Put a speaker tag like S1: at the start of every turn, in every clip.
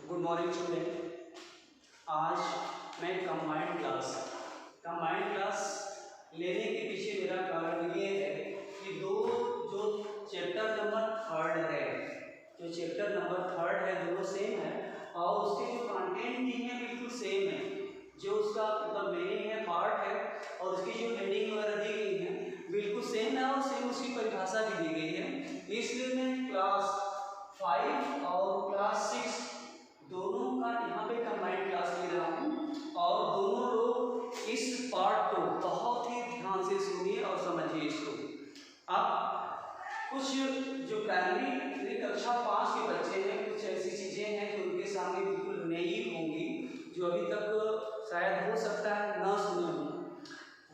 S1: Good morning student. आज मैं combined class लेने के पीछे मेरा कारण ये है कि जो चैप्टर नंबर थर्ड है, दोनों सेम है और उसके जो कंटेंट दी है बिल्कुल सेम है। जो उसका मतलब मीनिंग है, पार्ट है और उसकी जो हेडिंग वगैरह दी गई है बिल्कुल सेम है और सेम उसकी परिभाषा भी दी गई है। इसलिए मैं क्लास 5 और क्लास 6 दोनों का यहाँ पे कंबाइंड क्लास ले रहा हूँ और दोनों लोग इस पार्ट को बहुत ही ध्यान से सुनिए और समझिए इसको। अब कुछ जो प्राइमरी कक्षा 5 के बच्चे हैं, कुछ ऐसी चीज़ें हैं जो उनके सामने बिल्कुल नई होंगी, जो अभी तक शायद हो सकता है ना सुने हों,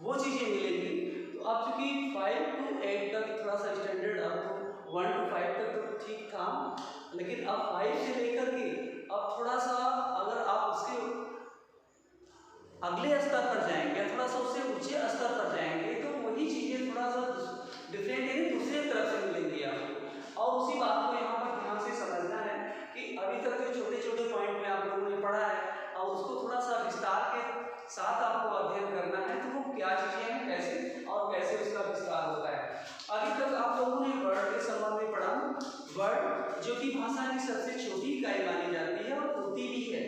S1: वो चीज़ें मिलेंगी। तो अब चूँकि 5 to 8 तक थोड़ा सा स्टैंडर्ड, अब तो 1 to 5 तक तो ठीक था, लेकिन अब 5 से लेकर के अब थोड़ा सा अगर आप उसके अगले स्तर पर जाएंगे, थोड़ा सा उससे ऊंचे स्तर पर जाएंगे, तो वही चीज़ें थोड़ा सा डिफरेंट यानी दूसरे तरफ से मिलेंगी आपको। और उसी बात को यहाँ पर ध्यान से समझना है कि अभी तक जो छोटे छोटे पॉइंट में आप लोगों ने पढ़ा है और उसको थोड़ा सा विस्तार के साथ आपको अध्ययन करना है, तो वो क्या चीज़ें हैं, कैसे और कैसे उसका विस्तार होता है। अभी तक आप लोगों ने वर्ड के संबंध में पढ़ा, वर्ड जो कि भाषा की सबसे छोटी इकाई मानी जाती है और होती भी है,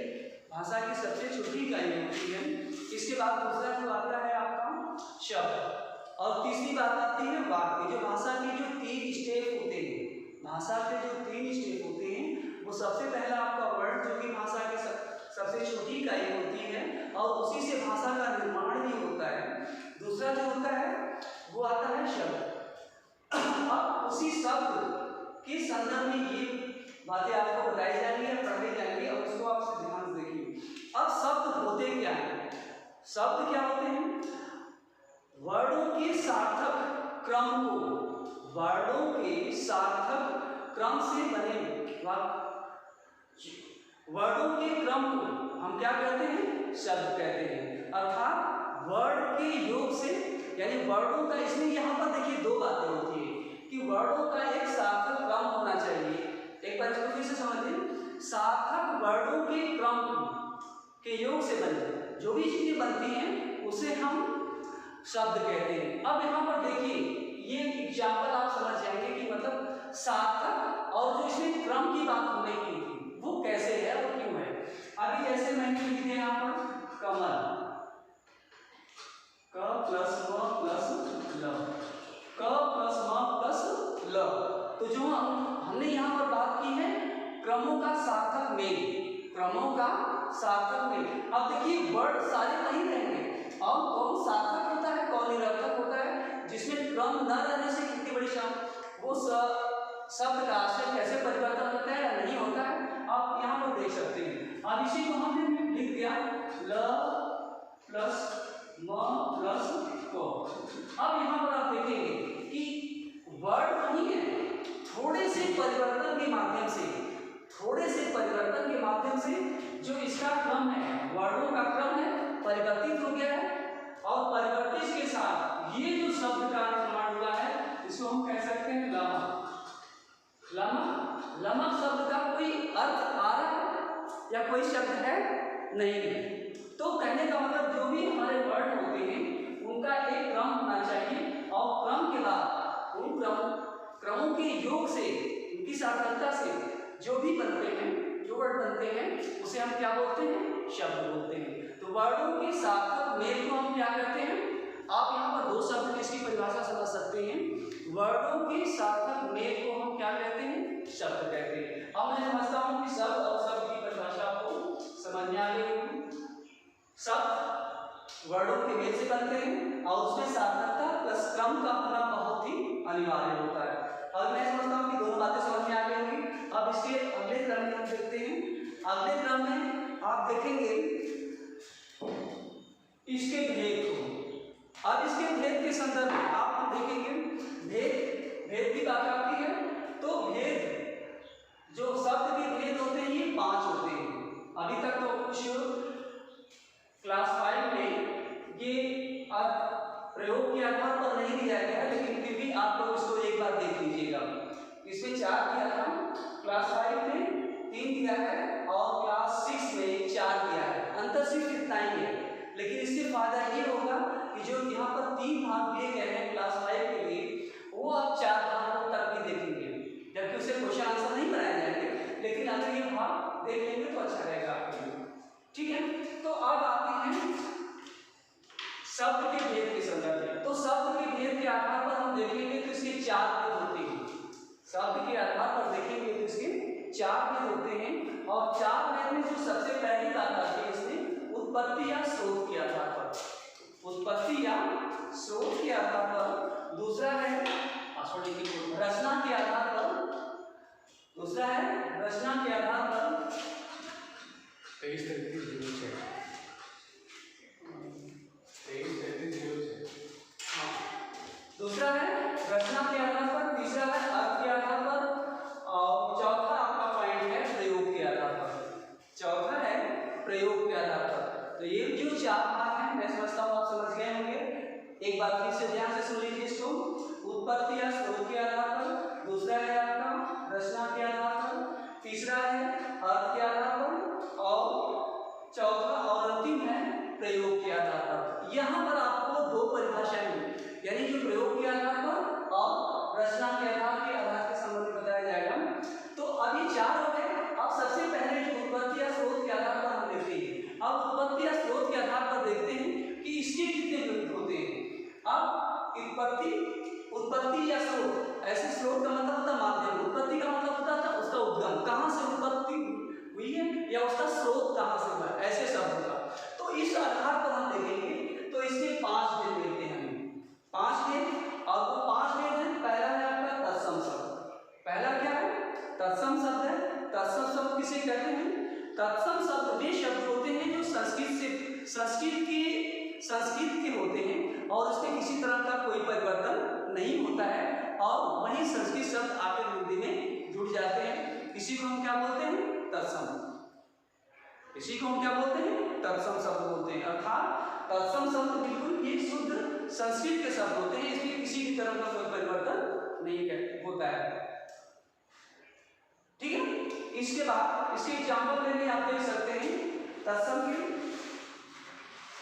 S1: भाषा की सबसे छोटी इकाई होती है। इसके बाद दूसरा जो आता है आपका शब्द, और तीसरी बात आती है वाक्य। जो भाषा के जो 3 स्टेप होते हैं, भाषा के जो 3 स्टेप होते हैं, वो सबसे पहला आपका वर्ड जो कि भाषा की सबसे छोटी इकाई होती है और उसी से भाषा का निर्माण भी होता है। दूसरा जो होता है वो आता है शब्द। अब उसी शब्द के संदर्भ में ये बातें आपको बताई जाएंगी या पढ़ाई जाएंगी और उसको आप ध्यान से देखिए। अब शब्द होते क्या हैं? शब्द क्या होते हैं? वर्डों के सार्थक क्रम को, वर्डों के सार्थक क्रम से बने वर्डों के क्रम को हम क्या कहते हैं? शब्द कहते हैं। अर्थात वर्ड के योग से, यानी वर्डों का, इसमें यहाँ पर देखिए 2 बातें होती है कि वर्डों का एक सार्थक क्रम होना चाहिए। एक बार इसको फिर से समझिए, सार्थक वर्डों के क्रम के योग से बने जो भी चीजें बनती हैं उसे हम शब्द कहते हैं। अब यहाँ पर देखिए ये एग्जाम्पल आप समझ जाएंगे कि मतलब सार्थक और जो इसमें क्रम की बात हमने की थी वो कैसे है और क्यों है। अभी जैसे मैंने लिख दिया यहाँ पर कमल, क प्लस म प्लस ल, क प्लस म प्लस ल। तो जो हमने यहाँ पर बात की है क्रमों का सार्थक मेल, क्रमों का सार्थक मेल। अब देखिए वर्ड सारे नहीं रहेंगे और कौन सार्थक होता है कौन निरर्थक होता है, जिसमें क्रम न रहने से कितनी बड़ी वो शब्द का आशय कैसे परिवर्तन होता है या नहीं होता है, आप यहाँ पर देख सकते हैं। अब इसी को हमने लिख दिया ल प्लस म प्लस को। अब यहाँ पर आप देखेंगे कि वर्ड नहीं है, थोड़े से परिवर्तन के माध्यम से जो इसका क्रम है, वर्डों का क्रम है, परिवर्तित हो गया है और परिवर्तित के साथ ये जो शब्द का निर्माण हुआ है इसको हम कह सकते हैं लमक। लमक शब्द का कोई अर्थ आ रहा है या कोई शब्द है नहीं है। तो कहने का मतलब जो भी हमारे वर्ड होते हैं उनका एक क्रम होना चाहिए और क्रम के बाद उन क्रमों के योग से, उनकी सार्थकता से जो भी बनते हैं, जो वर्ड बनते हैं उसे हम क्या बोलते हैं? शब्द बोलते हैं। तो वर्डों के सार्थक मेल को हम क्या कहते हैं? आप यहाँ पर 2 शब्द इसकी परिभाषा समझ सकते हैं। वर्डों के सार्थक मेल को हम क्या कहते हैं? शब्द कहते हैं। अब मैं समझता हूँ कि शब्द और शब्द की परिभाषा आपको समझ में आ गई होगी। शब्द वर्डों के मेल से बनते हैं और उसमें सार्थकता प्लस क्रम का होना बहुत ही अनिवार्य होता है। अब मैं समझता हूँ कि दोनों बातें समझ में आ गई होंगी। अब इसके अगले क्रम में हम देखते हैं। अगले क्रम में आप देखेंगे इसके भेद को। अब इसके भेद के संदर्भ में आप देखेंगे भेद की बात आती है, तो भेद जो शब्द के भेद होते हैं ये 5 होते हैं। अभी तक तो कुछ क्लास 5 में ये प्रयोग के आधार पर नहीं दिया गया, लेकिन फिर भी आप लोग इसको एक बार देख लीजिएगा। इसमें 4 दिया था, क्लास 5 में 3 दिया है और क्लास 6 में 4 दिया है, अंतर सिर्फ इतना ही है। लेकिन इससे फायदा ये होगा कि जो यहाँ पर 3 भाग दिए गए हैं क्लास 5 के लिए, वो आप 4 भागों तक भी देखेंगे, जबकि उससे क्वेश्चन आंसर नहीं बनाए जाएंगे, लेकिन अगर ये भाग देख लेंगे तो अच्छा रहेगा आपके लिए। ठीक है, तो अब आते हैं शब्द के भेद के संदर्भ में। तो शब्द के भेद के आधार पर हम देखेंगे तो इसके 4 भेद होते हैं। शब्द के आधार पर देखेंगे तो इसके 4 भेद होते हैं, और 4 भेद में जो सबसे पहली बात आती है इसमें उत्पत्ति या स्रोत के आधार पर, उत्पत्ति या स्रोत के आधार पर। दूसरा है रचना के आधार पर, दूसरा है रचना के आधार पर।
S2: 23-33-06
S1: दूसरा है रचना के आधार पर, तीसरा है अर्थ के आधार पर, और चौथा आपका पॉइंट है प्रयोग के आधार पर। चौथा है प्रयोग के आधार पर। तो ये जो 4 भाग हैं, मैं समझता हूँ आप समझ गए होंगे। एक बार फिर से ध्यान से सुन लीजिए इसको। उत्पत्ति या स्रोत के आधार पर, दूसरा है आपका रचना के आधार पर, तीसरा है अर्थ के आधार पर, और चौथा और अंतिम है प्रयोग के आधार पर। यहाँ पर आपको 2 परिभाषाएं मिली, यानी जो प्रयोग के आधार पर और रचना के आधार के संबंध में बताया जाएगा। तो अब ये 4 हो गए। अब सबसे पहले जो उत्पत्ति या स्रोत के आधार पर हम देखते हैं। अब उत्पत्ति या स्रोत के आधार पर देखते हैं कि इसके कितने रूप होते हैं। अब उत्पत्ति या स्रोत, ऐसे स्रोत का मतलब होता है माध्यम, उत्पत्ति का मतलब होता था उसका उद्गम, कहाँ से उत्पत्ति हुई है या उसका स्रोत कहाँ से हुआ है, ऐसे शब्द का। तो इस आधार पर हम देखेंगे तो इसके 5 भेद मिलते हैं हमें, 5 भेद। और वो 5 भेद है। पहला है आपका तत्सम शब्द। पहला क्या है? तत्सम शब्द है। तत्सम शब्द किसे कहते हैं? तत्सम शब्द वे शब्द होते हैं जो संस्कृत के होते हैं और उसमें किसी तरह का कोई परिवर्तन नहीं होता है, और वही संस्कृत शब्द आपके हिंदी में जुड़ जाते हैं। इसी को हम क्या बोलते हैं? तत्सम। इसी को हम क्या बोलते हैं? तत्सम शब्द बोलते हैं। अर्थात तत्सम शब्द बिल्कुल ये शुद्ध संस्कृत के शब्द होते हैं, इसमें किसी भी तरह का कोई परिवर्तन नहीं होता है। ठीक है। इसके बाद इसके एग्जाम्पल में भी आप देख सकते हैं तत्सम के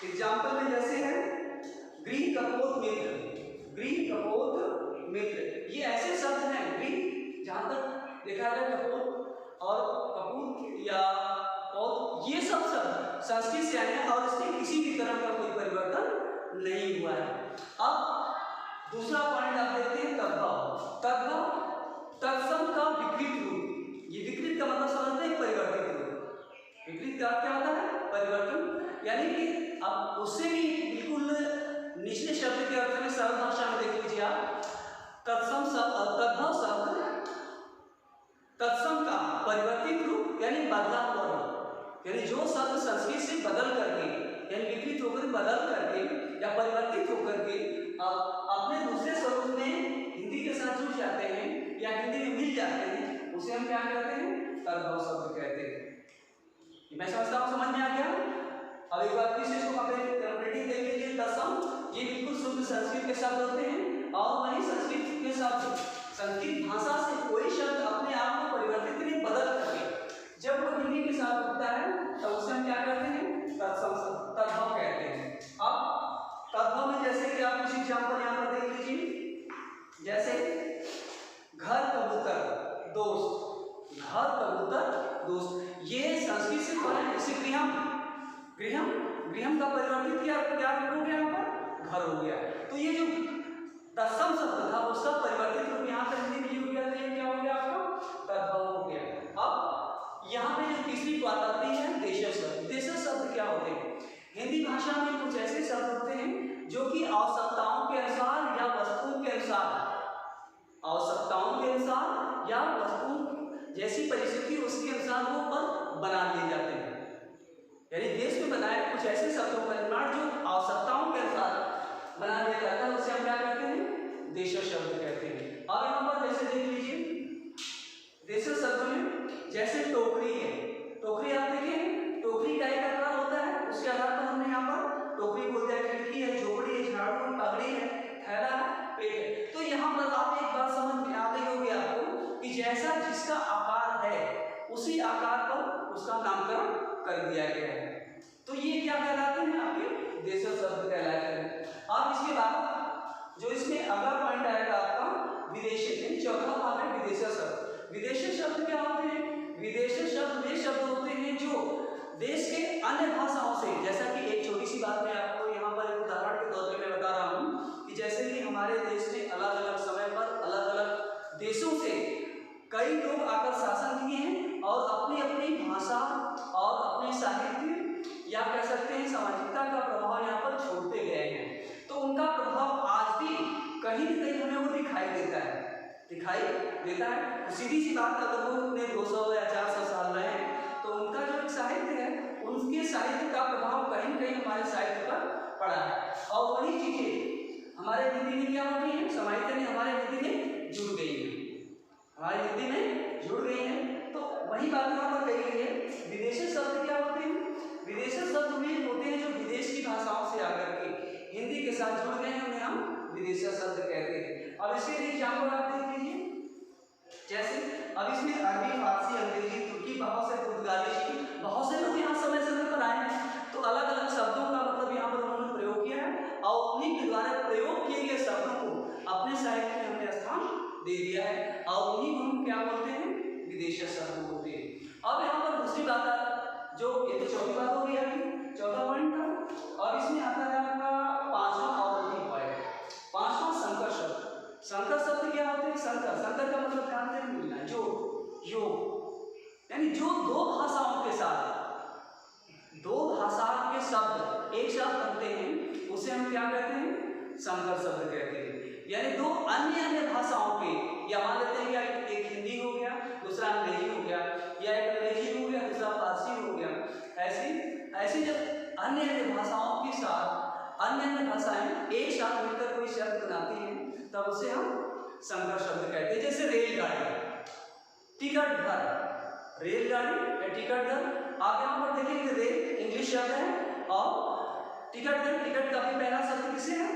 S1: एग्जाम्पल में, जैसे है गृह कपोत मित्र। गृह कपोत मित्र ये ऐसे शब्द हैं, गृह जहां तक देखा जाए कपोत और कपूत या पौध, ये सब शब्द संस्कृत से आए हैं और इसमें किसी भी तरह का कोई परिवर्तन नहीं हुआ है। अब दूसरा पॉइंट आप देखते हैं तद्भव। तद्भव तत्सम का विकृत रूप। ये विकृत का मतलब समझते हैं परिवर्तित रूप। विकृत का क्या होता है? परिवर्तन। यानी कि अब उससे भी बिल्कुल निचले शब्द के अर्थ में सरल भाषा में देख लीजिए आप। तत्सम शब्द, तद्भव शब्द तत्सम का परिवर्तित रूप यानी बदला हुआ रूप, यानी जो शब्द संस्कृत से बदल करके यानी विकृत होकर बदल करके या परिवर्तित होकर के अपने दूसरे स्वरूप में हिंदी के साथ जुड़ जाते हैं या हिंदी में मिल जाते हैं, उसे हम क्या कहते हैं? तद्भव शब्द कहते हैं। मैं समझता हूँ समझ में आ गया। अब एक बार फिर से इसको कंप्लीटिंग देख लीजिए। तत्सम ये बिल्कुल शुद्ध संस्कृत के शब्द होते हैं, और वही संस्कृत के शब्द संस्कृत भाषा से कोई शब्द अपने आप को परिवर्तित नहीं, बदल करके जब वो हिंदी के साथ उठता है तो उसे हम क्या कहते हैं? तद्भव कहते हैं। अब तद्भव में जैसे कि आप कुछ एग्जाम्पल यहाँ पर देख लीजिए, जैसे घर कबूतर दोस्त। घर कबूतर दोस्त ये संस्कृत से पढ़ा है। जैसे गृहम, गृहम गृहम का परिवर्तित क्या हो गया? यहाँ पर घर हो गया। तो ये जो तत्सम शब्द था उसका परिवर्तित रूप यहाँ पर हिंदी में हो गया, तो ये क्या हो गया? आपका तद्भव हो गया। अब यहाँ पे जो तीसरी बात आती है देशज शब्द। देशज शब्द क्या होते हैं? हिंदी भाषा में कुछ ऐसे शब्द होते हैं जो कि आवश्यकताओं के अनुसार या वस्तुओं के अनुसार, आवश्यकताओं के अनुसार या वस्तु जैसी परिस्थिति उसके अनुसार वो पर बना लिए जाते हैं। यानी देश में बनाए कुछ ऐसे शब्दों का निर्माण जो आवश्यकताओं के अनुसार बना दिया जाता है, उसे हम क्या कहते हैं? देशज शब्द कहते हैं। अब यहाँ पर जैसे देख लीजिए देशज शब्द में जैसे टोकरी है। टोकरी आप देखें, टोकरी का एक आकार होता है, उसके आधार पर हमने यहाँ पर टोकरी बोलते हैं। खिड़की है, झोपड़ी है, झाड़ू है, पगड़ी है, थैला है, पेट है। तो यहाँ पर आप एक बात समझ में आ गई होगी आपको कि जैसा जिसका आकार है उसी आकार पर उसका कर दिया गया है। तो ये क्या कहलाते हैं, आपके देशज शब्द कहलाते हैं। अब इसके बाद जो इसमें अगला पॉइंट आएगा आपका विदेशी, चौथा भाग है विदेशी शब्द। विदेशी शब्द क्या होते हैं? विदेशी शब्द वे शब्द होते हैं जो देश के अन्य भाषाओं से, जैसा कि एक छोटी सी बात मैं आपको यहाँ पर एक उदाहरण के तौर पे मैं बता रहा हूँ कि जैसे कि हमारे देश में अलग अलग समय पर अलग अलग देशों से कई लोग आकर शासन किए हैं और अपनी अपनी भाषा और अपने साहित्य या कह सकते हैं सामाजिकता का प्रभाव यहाँ पर छोड़ते गए हैं। तो उनका प्रभाव आज भी कहीं न कहीं हमें वो दिखाई देता है। तो सीधी सी बात, अगर वो अपने 200 या 400 साल रहे हैं तो उनका जो साहित्य है, उनके साहित्य का प्रभाव कहीं न कहीं हमारे साहित्य पर पड़ा है। और वही चीजें हमारे हिंदी में क्या हो गई है, साहित्य में हमारे हिंदी में जुड़ गई है, हमारी हिंदी में जुड़ गई है। तो वही बात यहाँ पर कही गई है। विदेशी शब्द क्या होते हैं? विदेशी शब्द वे होते हैं जो विदेश की भाषाओं से आकर के हिंदी के साथ जुड़ गए हैं, उन्हें हम विदेशी शब्द कहते हैं। अब इसके लिए एग्जाम्पल आप देख लीजिए, जैसे अब इसमें अरबी, फारसी, अंग्रेजी, तुर्की, बहुत से पुर्तगाली, बहुत से लोग यहाँ समय समय पर आए हैं। तो अलग अलग शब्दों का मतलब यहाँ पर उन्होंने प्रयोग किया है और उन्हीं के द्वारा प्रयोग किए गए शब्दों को अपने साहित्य में हमने स्थान दे दिया है और उन्हीं को हम क्या बोलते हैं, विदेशी शब्द बोलते हैं। अब यहाँ पर दूसरी बात है, जो ये तो चौथी बात हो गई अभी, चौथा पॉइंट था। अब इसमें आता है आपका पांचवा और अंतिम पॉइंट, पांचवा संकर शब्द। संकर शब्द क्या होते हैं? संकर का मतलब जानते हैं, मिलना, योग, यानी जो दो भाषाओं के साथ, दो भाषा के शब्द एक साथ बनते हैं उसे हम क्या कहते हैं? संकर शब्द कहते हैं। यानी दो अन्य भाषाओं के, या मान लेते हैं कि एक हिंदी हो गया, दूसरा अंग्रेजी हो गया, या एक अंग्रेजी हो गया, दूसरा फारसी हो गया, ऐसी जब अन्य भाषाओं के साथ अन्य भाषाएं एक साथ मिलकर कोई शब्द बनाती हैं तब उसे हम संकर शब्द कहते हैं। जैसे रेलगाड़ी, टिकट घर, रेलगाड़ी या टिकट घर। आप यहाँ पर देखेंगे रेल इंग्लिश शब्द है और टिकट घर, टिकट का भी पहला शब्द किससे है?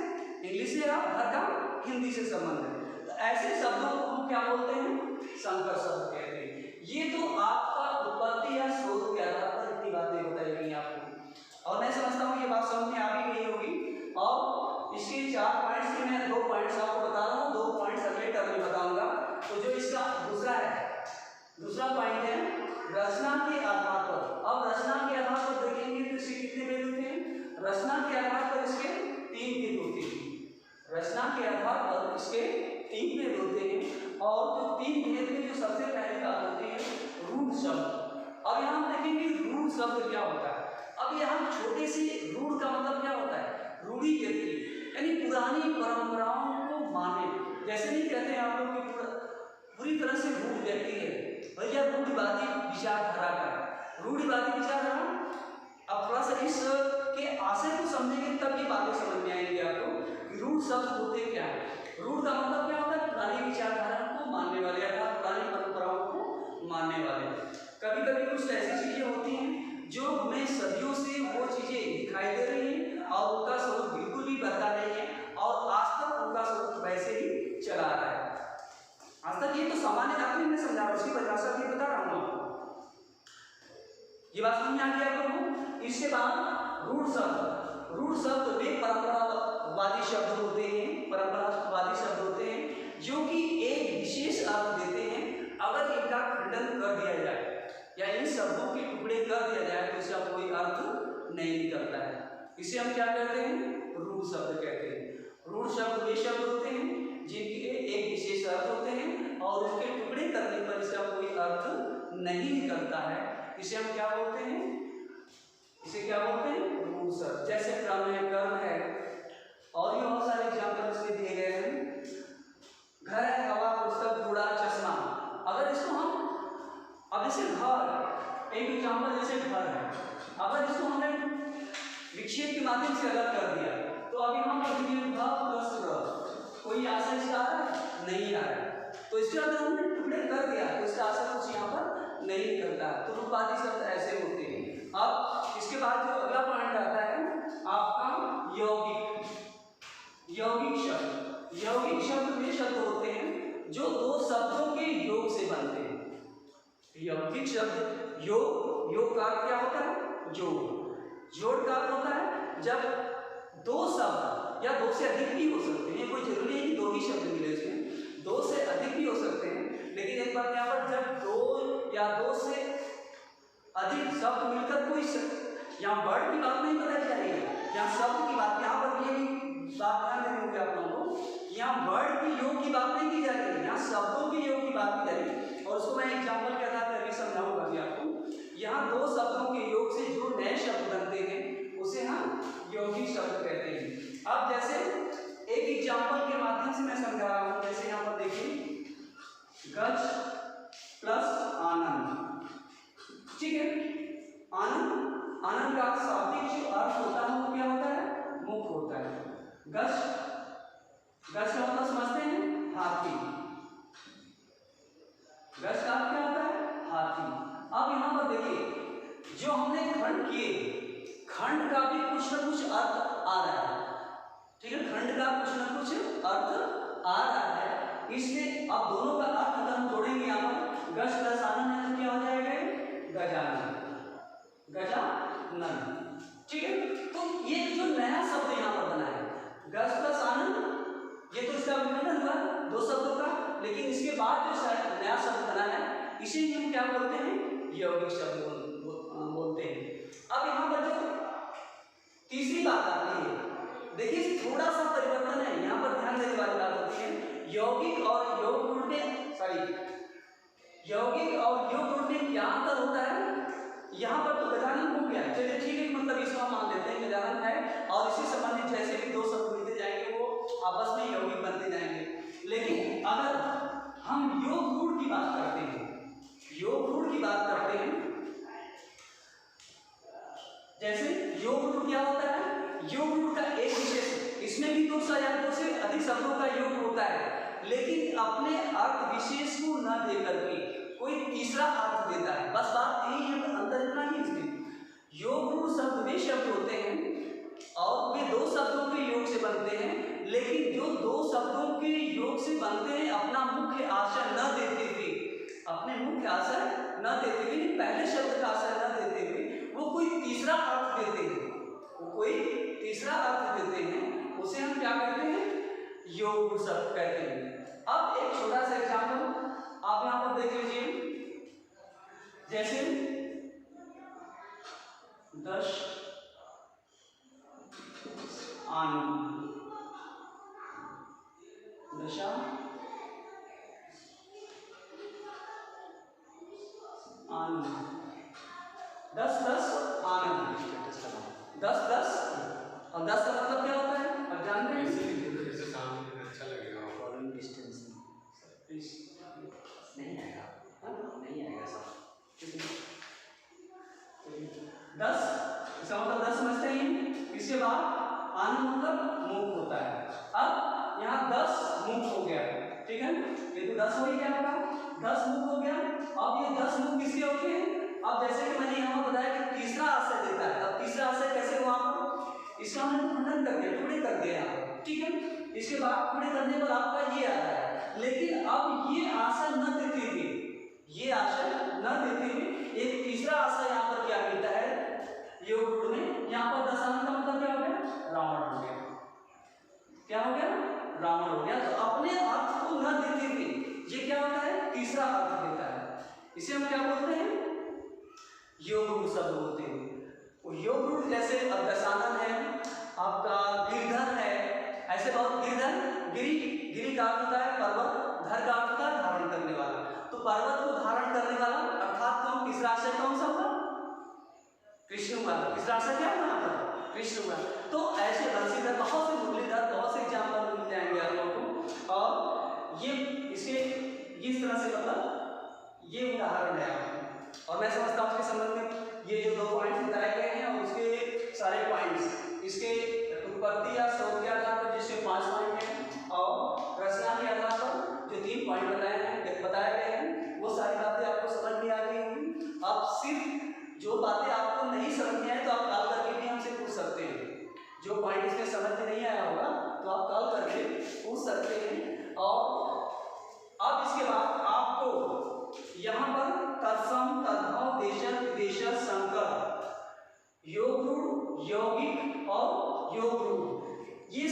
S1: इंग्लिश से, और घर का हिंदी से संबंध है। तो ऐसे शब्दों को हम क्या बोलते हैं? संकर शब्द कहते हैं। ये तो आपका उत्पत्ति या स्रोत के आधार पर इतनी बातें बताई गई आपको, और मैं समझता हूँ ये बात समझ में आ भी गई होगी। और इसके 4 पॉइंट्स की मैं 2 पॉइंट्स आपको बता रहा हूँ, 2 पॉइंट्स अगले टर्म में बताऊंगा। तो जो इसका दूसरा पॉइंट है रचना के आधार पर। अब रचना के आधार पर देखेंगे तो इसके कितने भेद होते हैं? रचना के आधार पर इसके 3 भेद होते हैं। रचना के आधार पर इसके 3 भेद होते हैं, और जो 3 भेद में जो सबसे पहली बात होती है रूढ़ शब्द। अब यहाँ हम देखेंगे रूढ़ शब्द क्या होता है। अब यहाँ छोटे से रूढ़ का मतलब क्या होता है? रूढ़ी व्यक्ति, यानी पुरानी परंपराओं को माने। जैसे नहीं कहते हैं आप लोग कि पूरी तरह से रूढ़ व्यक्ति है, भैया रूढ़िवादी विचारधारा का, रूढ़िवादी विचारधारा। अब थोड़ा सा इस के आशय को समझेंगे तब ये बातें समझ में आएंगी आपको कि रूढ़ शब्द होते क्या है। रूढ़ का मतलब क्या होता है? पुरानी विचारधारा को मानने वाले, अर्थात पुरानी परंपराओं को मानने वाले। कभी कभी कुछ ऐसी चीजें होती हैं जो हमें सदियों से वो चीजें दिखाई दे रही हैं और उनका स्वरूप बिल्कुल भी बदला नहीं है, और आज तक उनका स्वरूप वैसे ही चला रहा है। आज तक ये तो सामान्य बात में समझा रहा हूँ, उसकी परिभाषा भी बता रहा हूँ आपको। ये बात समझ आ गई आप लोगों को? इसके बाद रूढ़ शब्द वे परंपरावादी शब्द होते हैं, परंपरावादी शब्द होते हैं जो कि एक विशेष अर्थ देते हैं। अगर इनका खंडन कर दिया जाए या इन शब्दों के टुकड़े कर दिया जाए तो इसका कोई अर्थ नहीं निकलता है। इसे हम क्या कहते हैं? रूढ़ शब्द कहते हैं। रूढ़ शब्द वे शब्द होते हैं जिनके एक विशेष अर्थ होते हैं और उसके टुकड़े करने पर इसका कोई अर्थ नहीं निकलता है। इसे हम क्या बोलते हैं? इसे क्या बोलते हैं? रूढ़ शब्द। जैसे क्रम है, कर्म है, और भी बहुत सारे एग्जाम्पल इसमें दिए गए हैं। घर है, हवा, पुस्तक, घोड़ा, चश्मा। अगर इसको हम अब जैसे घर, एक एग्जाम्पल जैसे घर है, अगर इसको हमने विक्षेप के माध्यम से अलग कर दिया तो अभी हम कोई आशय इसका आ रहा है? नहीं आ रहा है। तो इसके अगर हमने टुकड़े कर दिया तो इसका आशय कुछ यहाँ पर नहीं निकलता। तो रूपादी शब्द ऐसे होते हैं। अब इसके बाद जो अगला पॉइंट आता है आपका यौगिक शब्द। यौगिक शब्द वे शब्द होते हैं जो 2 शब्दों के योग से बनते हैं। यौगिक शब्द, योग का अर्थ क्या होता है? जोड़। जोड़ का अर्थ होता है जब दो शब्द या दो से अधिक भी हो सकते हैं, कोई जरूरी नहीं कि दो ही शब्द मिले इसमें, दो से अधिक भी हो सकते हैं, लेकिन एक बात यहाँ पर जब दो या दो से अधिक शब्द मिलकर कोई यहाँ वर्ड की बात नहीं बताई जा रही है, यहाँ शब्द की बात, यहाँ पर ये भी बात ध्यान देनी होगी आप लोगों को, यहाँ वर्ड की योग की बात नहीं की जा रही है, यहाँ शब्दों की योग की बात की जा रही है। और उसको मैं एग्जाम्पल के आधार पर अभी समझाऊंगा भी आपको। यहाँ दो शब्दों के योग से जो नए शब्द बनते हैं उसे हम यौगिक शब्द कहते हैं। अब जैसे एक एग्जाम्पल के माध्यम से मैं समझा रहा हूँ, जैसे यहाँ पर देखिए गज प्लस आनंद, ठीक है। आनंद, आनंद का शाब्दिक जो अर्थ होता है वो क्या होता है? मुख होता है। गज, गज का मतलब समझते हैं? हाथी। गज का अर्थ क्या होता है? हाथी। अब यहाँ पर देखिए जो हमने खंड किए, खंड का भी कुछ न कुछ अर्थ आ रहा है, ठीक है, खंड का कुछ न कुछ अर्थ आ रहा है, इसलिए अब दोनों का अर्थ अगर हम जोड़ेंगे यहाँ पर गज प्लस आनंद है तो क्या हो जाएगा? गजानन, गजानन, ठीक है। तो ये जो नया शब्द यहाँ पर बना है गज प्लस आनंद, ये तो इसका विखंडन हुआ दो शब्दों का, लेकिन इसके बाद जो नया शब्द बना है इसे हम क्या बोलते हैं? यौगिक शब्द बोलते हैं। अब यहाँ पर जो तीसरी बात आती है, देखिए थोड़ा सा परिवर्तन है यहाँ पर, ध्यान देने वाली बात होती है। यौगिक और योग गुण में, यौगिक और योग गुण में क्या अंतर होता है? यहाँ पर तो गजानन हो गया, चलिए ठीक है, मतलब इसको हम मान लेते हैं गजानन है, और इससे संबंधित जैसे भी दो शब्द मिलते जाएंगे वो आपस में यौगिक बनते जाएंगे। लेकिन अगर हम योग गुण की बात करते हैं, योग गुण की बात करते हैं, जैसे योग गुण क्या होता है? योग गुण का एक विशेष, इसमें भी दो से अधिक शब्दों का योग होता है, लेकिन अपने अर्थ विशेष को न देकर के कोई तीसरा अर्थ देता है, बस बात यही है, अंतर इतना ही इसमें। योग गुण शब्द वे शब्द होते हैं और वे दो शब्दों के योग से बनते हैं, लेकिन जो दो शब्दों के योग से बनते हैं अपना मुख्य आशय न देते हुए, अपने मुख्य आशय न देते हुए, पहले शब्द का आशय न देते हुए वो कोई तीसरा अर्थ देते हैं, वो कोई तीसरा अर्थ देते हैं, उसे हम क्या कहते हैं? योग गुण शब्द कहते हैं। अब एक छोटा सा एग्जाम्पल आप यहाँ पर देख लीजिए, जैसे 10 आनंद, दशा आनंद, 10 आनंद, 10 और 10 का मतलब क्या होता है? अब जानते हैं, अच्छा लगेगा फॉलोइंग डिस्टेंस नहीं आएगा, नहीं आएगा सब 10, इसका मतलब 10 समझते हैं। इसके बाद आनंद मतलब मुख होता है। अब यहाँ 10 मुख हो गया, ठीक है, ये तो 10 हो ही गया, 10 मुख हो गया। अब ये 10 मुख किसके होते हैं? अब जैसे कि मैंने यहाँ बताया कि तीसरा आशय देता है, अब तीसरा आशय कैसे हुआ? इसका हमने खंडन कर दिया, टुकड़े कर दिया, ठीक है। इसके बाद टुकड़े करने पर आपका ये आ रहा है, लेकिन अब ये आशय न देते हुए, ये आशय न देते हुए एक तीसरा आशय यहाँ पर क्या मिलता है? योग गुण में यहाँ पर 10 आनंद का मतलब क्या हो गया? रावण हो गया। क्या हो गया? रावण हो गया। तो अपने अर्थ को न देते हुए ये क्या होता है? तीसरा अर्थ देता है, इसे हम क्या बोलते हैं? योग गुण शब्द बोलते हैं। योग गुण जैसे अब दशानन है, आपका गिरधर है, ऐसे बहुत गिरधर, गिरी का अर्थ होता है पर्वत, धर का अर्थ होता है धारण करने वाला, तो पर्वत को धारण करने वाला, अर्थात कौन? तीसरा आशय कौन सा होगा? कृष्ण हुआ। तीसरा आशय क्या होगा? कृष्ण हुआ। तो ऐसे बंसीधर, बहुत से मुरलीधर, बहुत से एग्जाम्पल मिल जाएंगे आप लोगों को, और ये इसके इस तरह से मतलब ये उदाहरण है आपको। और मैं समझता हूँ इसके संबंध में ये जो 2 पॉइंट्स बताए गए हैं और उसके सारे पॉइंट्स, इसके उत्पत्ति या स्रोत के आधार पर जिसके 5 पॉइंट हैं और रचना के आधार पर जो 3 पॉइंट बताए गए हैं, वो सारी बातें आपको समझ में आ गई होंगी। अब सिर्फ जो बातें आपको नहीं समझ में आए तो आप कॉल करके भी हमसे पूछ सकते हैं, जो पॉइंट इसमें समझ में नहीं आया होगा तो आप कॉल करके पूछ सकते हैं। और अब इसके बाद आपको यहाँ पर तत्सम, तद्भव, देशज, विदेशज, संकर, यौगिक और योग रूप, ये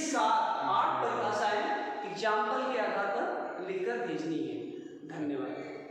S1: 8 परिभाषाएं एग्जाम्पल के आधार पर लिखकर भेजनी है। धन्यवाद।